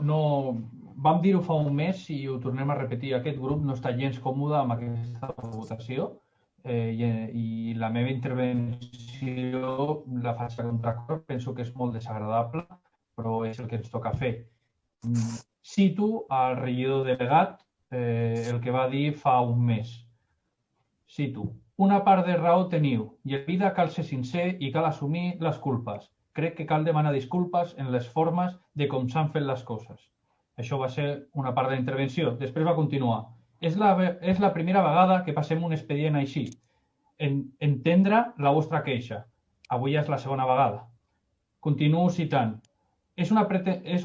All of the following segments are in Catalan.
vam dir-ho fa un mes i ho tornem a repetir. Aquest grup no està gens còmode amb aquesta votació i la meva intervenció la faig a contracor. Penso que és molt desagradable, però és el que ens toca fer. Cito al regidor delegat el que va dir fa un mes. Cito: una part de raó teniu, i en vida cal ser sincer i cal assumir les culpes. Crec que cal demanar disculpes en les formes de com s'han fet les coses. Això va ser una part de la intervenció. Després va continuar. És la primera vegada que passem un expedient així. Entendre la vostra queixa. Avui ja és la segona vegada. Continuo citant. És un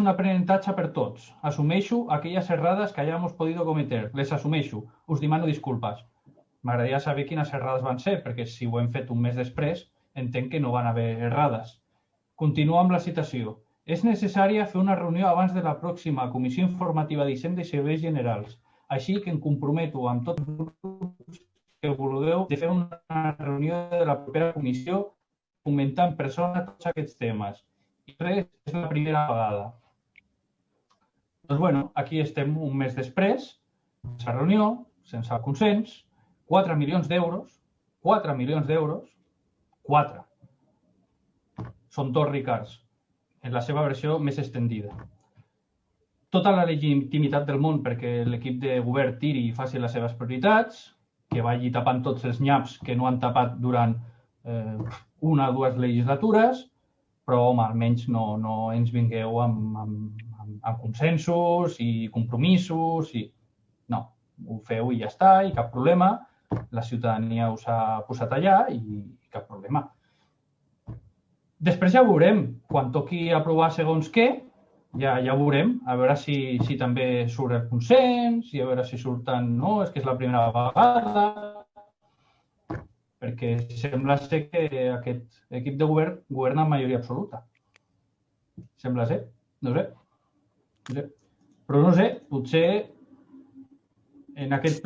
aprenentatge per tots. Assumeixo aquelles errades que hayamos podido cometer. Les assumeixo. Us demano disculpes. M'agradaria saber quines errades van ser, perquè si ho hem fet un mes després, entenc que no van haver errades. Continuo amb la citació. És necessària fer una reunió abans de la pròxima Comissió Informativa d'Hisenda i Serveis Generals. Així que em comprometo amb tots els grups que vulgueu de fer una reunió de la propera comissió comentar en persona tots aquests temes. I res, és la primera vegada. Doncs bueno, aquí estem un mes després, sense reunió, sense consens, 4 milions d'euros, 4 milions d'euros, 4. Són tots ricards, en la seva versió més extendida. Tota la legitimitat del món perquè l'equip de govern tiri i faci les seves prioritats, que vagi tapant tots els nyaps que no han tapat durant una o dues legislatures, però, home, almenys no ens vingueu amb consensos i compromisos. No, ho feu i ja està, i cap problema. La ciutadania us ha posat allà i cap problema. Després ja veurem. Quan toqui aprovar segons què, ja veurem. A veure si també surt el consens, i a veure si surten... No, és que és la primera vegada... perquè sembla ser que aquest equip de govern governa amb majoria absoluta. Sembla ser. No sé. Però no sé, potser en aquest